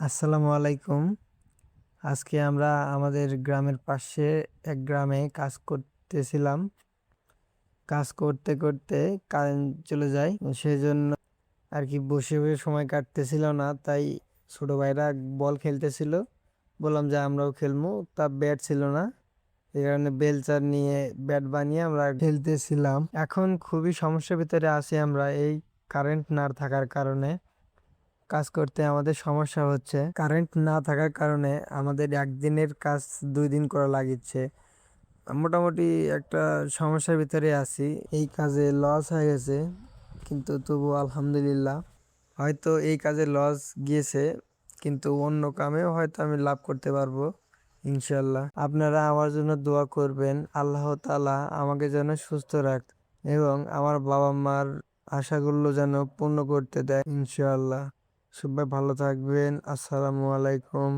আসসালামু আলাইকুম। আজকে আমরা আমাদের গ্রামের পাশে এক গ্রামে কাজ করতেছিলাম। কাজ করতে করতে কারেন্ট চলে যায়। সেজন্য আর কি বসে বসে সময় কাটতেছিল না, তাই ছোট ভাইরা বল খেলতেছিল। বললাম যে আমরাও খেলবো, তা ব্যাট ছিল না, এই কারণে বেলচার নিয়ে ব্যাট বানিয়ে আমরা খেলতেছিলাম। এখন খুবই সমস্যার ভিতরে আছি আমরা, এই কারেন্ট না থাকার কারণে কাজ করতে আমাদের সমস্যা হচ্ছে। কারেন্ট না থাকার কারণে আমাদের একদিনের কাজ 2 দিন করা লাগিচ্ছে। মোটামুটি একটা সমস্যার ভিতরে আছি, এই কাজে লস হয়ে গেছে, কিন্তু তবু আলহামদুলিল্লাহ। হয়তো এই কাজে লস গিয়েছে, কিন্তু অন্য কামেও হয়তো আমি লাভ করতে পারবো ইনশাল্লাহ। আপনারা আমার জন্য দোয়া করবেন, আল্লাহ তাআলা আমাকে যেন সুস্থ রাখ এবং আমার বাবা মার আশাগুলো যেন পূর্ণ করতে দেয় ইনশাআল্লাহ। সবাই ভালো থাকবেন। আসসালামু আলাইকুম।